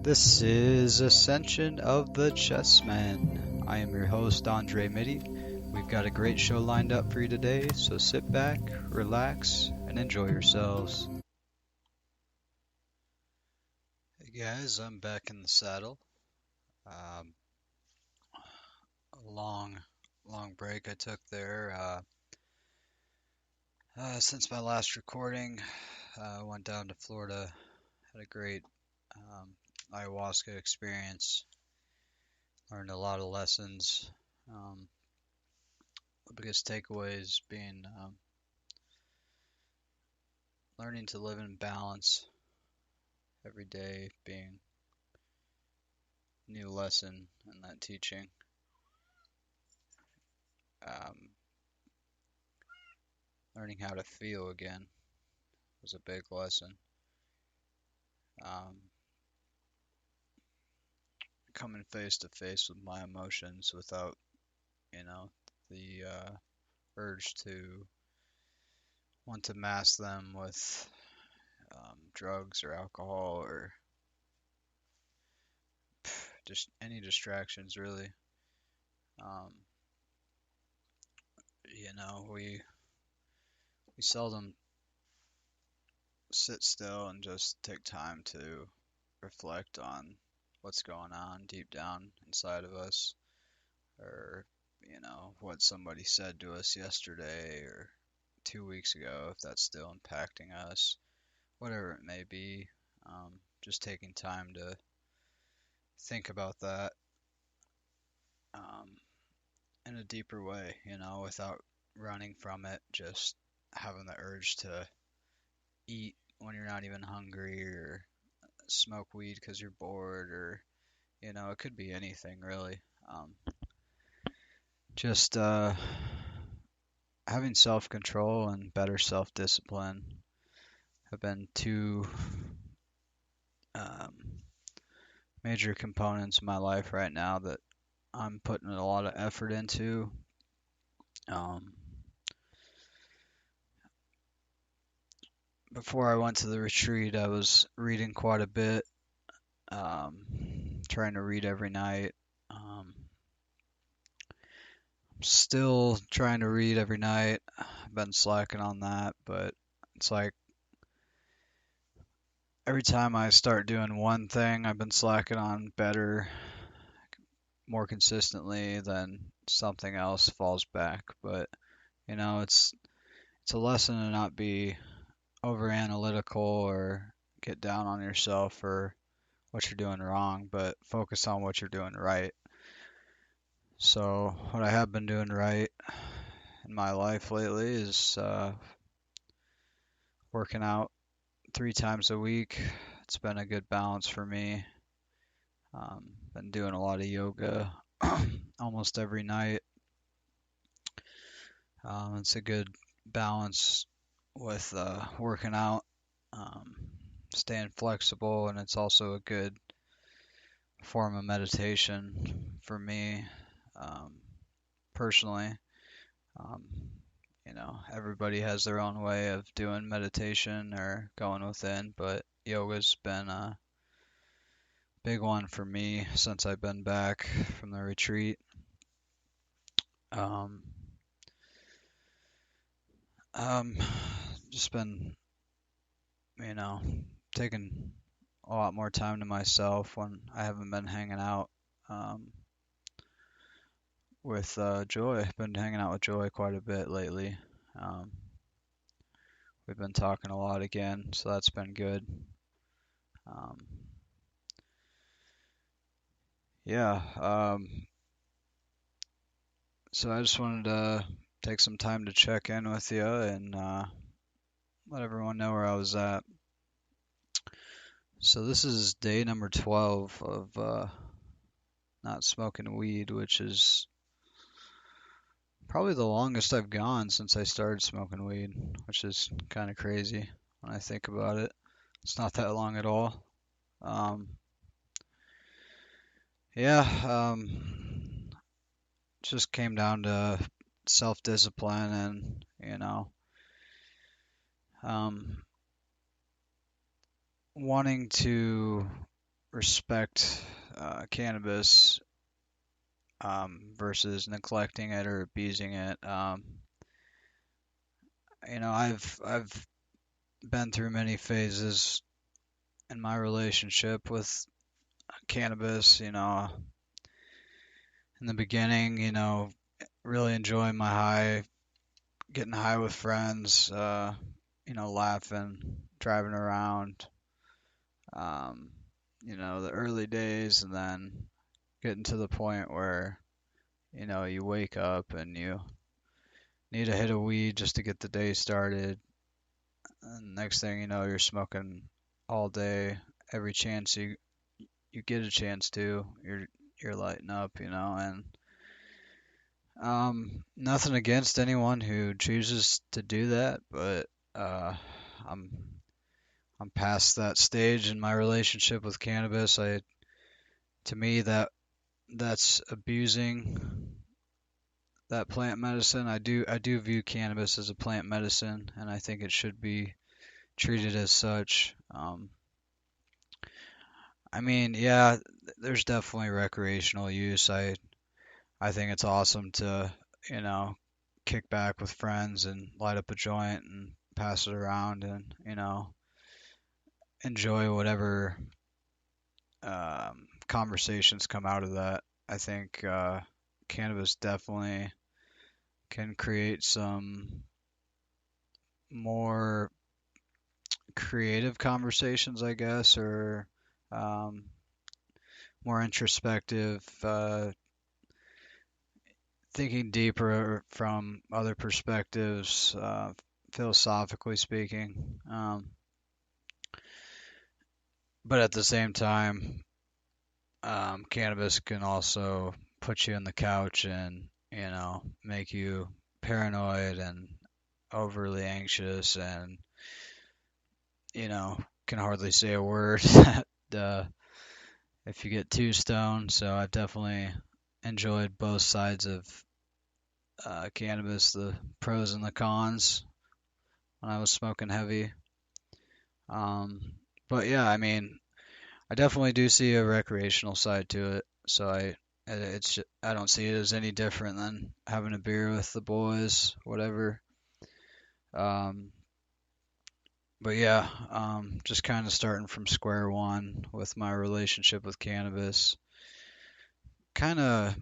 This is Ascension of the Chessmen. I am your host, Andre Mitty. We've got a great show lined up for you today, so sit back, relax, and enjoy yourselves. Hey guys, I'm back in the saddle. Um, a long break I took there. Since my last recording, went down to Florida, had a great um, ayahuasca experience, learned a lot of lessons. Um, the biggest takeaways being learning to live in balance every day, being a new lesson in that teaching. Um, Learning how to feel again was a big lesson. Um, Coming face to face with my emotions without, you know, the urge to want to mask them with drugs or alcohol or just any distractions, really. Um, we seldom sit still and just take time to reflect on what's going on deep down inside of us, or what somebody said to us yesterday or 2 weeks ago, if that's still impacting us, whatever it may be. Just taking time to think about that um, in a deeper way, without running from it, just having the urge to eat when you're not even hungry, or smoke weed because you're bored, or it could be anything really. Just having self-control and better self-discipline have been two um, major components of my life right now that I'm putting a lot of effort into. Um, Before I went to the retreat, I was reading quite a bit, um, trying to read every night. Still trying to read every night. I've been slacking on that, but it's like every time I start doing one thing, I've been slacking on better, more consistently, then something else falls back. But it's a lesson to not be over analytical or get down on yourself for what you're doing wrong, but focus on what you're doing right. So what I have been doing right in my life lately is working out 3 times a week. It's been a good balance for me. Been doing a lot of yoga almost every night. It's a good balance with working out, um, staying flexible, and it's also a good form of meditation for me, um, personally. Um, Everybody has their own way of doing meditation or going within, but yoga's been a big one for me since I've been back from the retreat. Um, um, just been, you know, taking a lot more time to myself when I haven't been hanging out with Joy. I've been hanging out with Joy quite a bit lately. Um, we've been talking a lot again, so that's been good. Um, yeah, so I just wanted to take some time to check in with you and let everyone know where I was at. So this is day number 12 of not smoking weed, which is probably the longest I've gone since I started smoking weed, which is kind of crazy when I think about it. It's not that long at all. Um, yeah, just came down to self-discipline and, Um, Wanting to respect cannabis versus neglecting it or abusing it. I've been through many phases in my relationship with cannabis. In the beginning, really enjoying my high, getting high with friends, laughing, driving around, um, the early days, and then getting to the point where, you wake up and you need a hit of weed just to get the day started. And next thing you know, you're smoking all day, every chance you get a chance to, you're lighting up, and nothing against anyone who chooses to do that, but uh, I'm I'm past that stage in my relationship with cannabis. To me, that's abusing that plant medicine. I do view cannabis as a plant medicine, and I think it should be treated as such. I mean, yeah, there's definitely recreational use. I think it's awesome to, you know, kick back with friends and light up a joint and pass it around and, enjoy whatever conversations come out of that. I think cannabis definitely can create some more creative conversations, I guess, or um, more introspective, thinking deeper from other perspectives, philosophically speaking. But at the same time, cannabis can also put you on the couch and, make you paranoid and overly anxious and, can hardly say a word uh, if you get too stoned. So I've definitely enjoyed both sides of cannabis, the pros and the cons when I was smoking heavy. Um, but yeah, I mean, I definitely do see a recreational side to it. So I don't see it as any different than having a beer with the boys, whatever. Um, but yeah, just kind of starting from square one with my relationship with cannabis. Kind of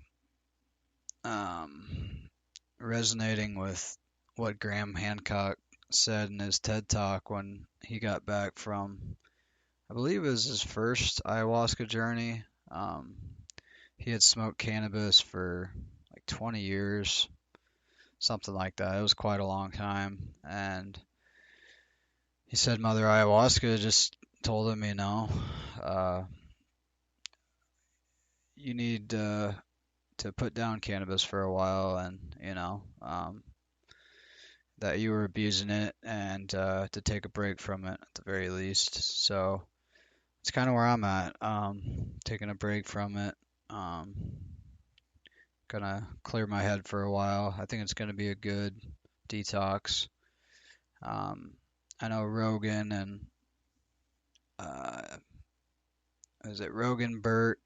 um, resonating with what Graham Hancock said in his TED Talk when he got back from, I believe it was his first ayahuasca journey. Um, he had smoked cannabis for like 20 years, something like that. It was quite a long time. And he said Mother Ayahuasca just told him, uh, you need to put down cannabis for a while and, that you were abusing it and to take a break from it at the very least. So it's kind of where I'm at, taking a break from it. Um, Gonna clear my head for a while. I think it's gonna be a good detox. Um, I know Rogan and uh, is it Rogan, Bert,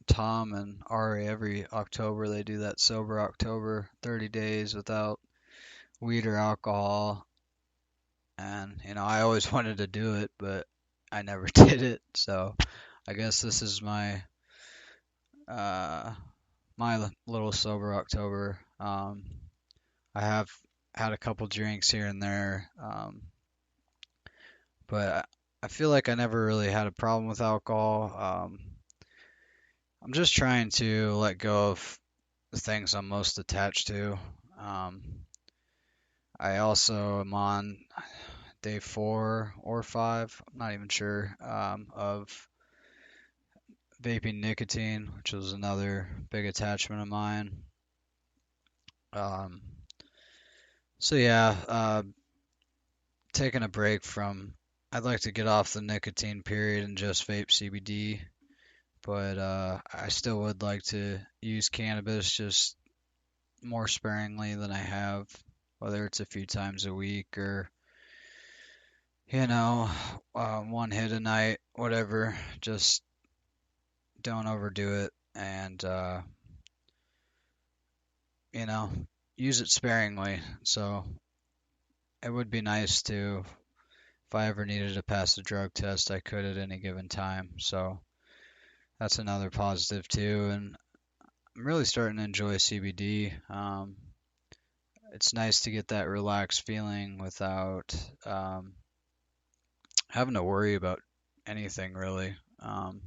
Tom, and Ari every October they do that sober October, 30 days without weed or alcohol. And I always wanted to do it, but I never did it. So I guess this is uh, my little sober October. I have had a couple drinks here and there, but I feel like I never really had a problem with alcohol. I'm just trying to let go of the things I'm most attached to. Um, I also am on day 4 or 5, I'm not even sure, of vaping nicotine, which was another big attachment of mine. Um, so yeah, taking a break from, I'd like to get off the nicotine period and just vape CBD, but I still would like to use cannabis just more sparingly than I have, whether it's a few times a week or you know, one hit a night, whatever. Just don't overdo it, and you know, use it sparingly. So it would be nice to, if I ever needed to pass a drug test, I could at any given time. So that's another positive too. And I'm really starting to enjoy CBD. It's nice to get that relaxed feeling without having to worry about anything really. And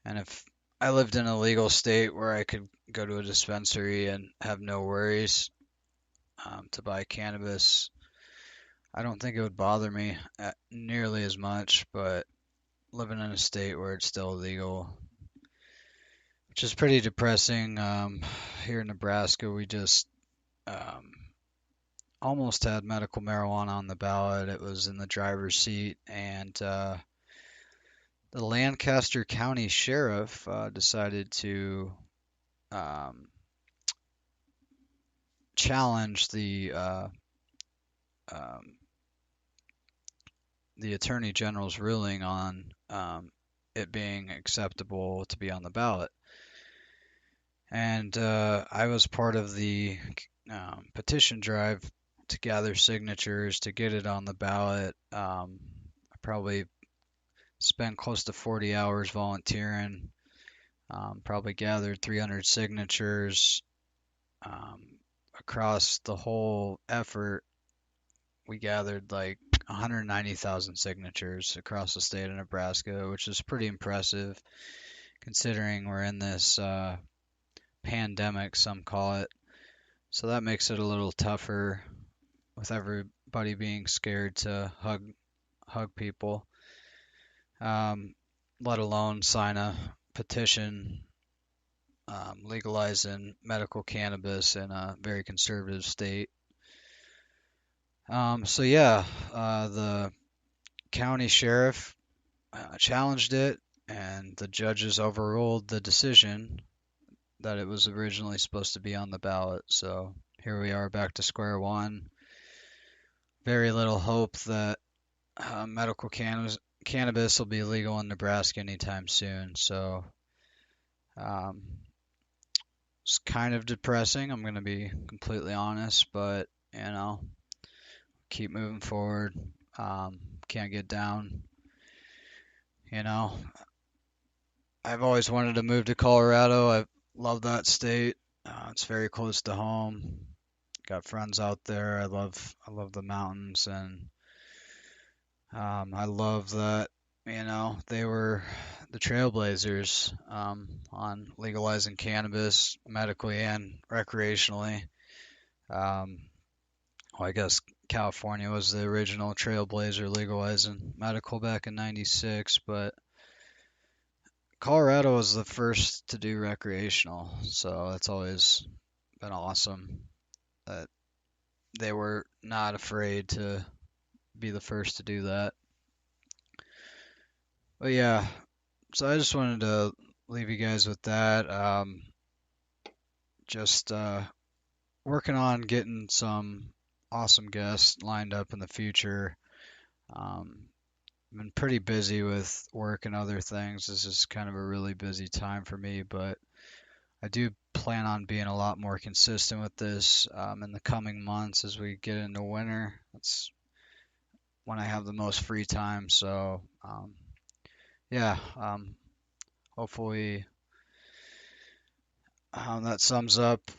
if I lived in a legal state where I could go to a dispensary and have no worries to buy cannabis, I don't think it would bother me nearly as much. But living in a state where it's still illegal, which is pretty depressing. Here in Nebraska, we just um, almost had medical marijuana on the ballot. It was in the driver's seat, and the Lancaster County Sheriff decided to um, challenge um, the Attorney General's ruling on it being acceptable to be on the ballot. And I was part of the petition drive to gather signatures to get it on the ballot. I probably spent close to 40 hours volunteering, probably gathered 300 signatures. Across the whole effort, we gathered like 190,000 signatures across the state of Nebraska, which is pretty impressive considering we're in this pandemic, some call it. So that makes it a little tougher with everybody being scared to hug people, let alone sign a petition legalizing medical cannabis in a very conservative state. So yeah, the county sheriff challenged it, and the judges overruled the decision that it was originally supposed to be on the ballot. So here we are back to square one. Very little hope that medical cannabis will be legal in Nebraska anytime soon. So um, it's kind of depressing. I'm going to be completely honest, but keep moving forward. Can't get down. You know, I've always wanted to move to Colorado. I love that state. It's very close to home. Got friends out there. I love the mountains, and I love that, they were the trailblazers on legalizing cannabis medically and recreationally. Um, well, I guess California was the original trailblazer legalizing medical back in '96, but Colorado was the first to do recreational, so that's always been awesome that they were not afraid to be the first to do that. But yeah, so I just wanted to leave you guys with that. Just working on getting some awesome guests lined up in the future. I've been pretty busy with work and other things. This is kind of a really busy time for me, but I do plan on being a lot more consistent with this in the coming months as we get into winter. That's when I have the most free time. So, yeah, hopefully that sums up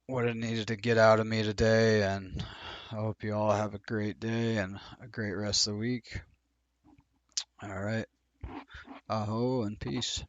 what it needed to get out of me today. And I hope you all have a great day and a great rest of the week. All right. Aho and peace.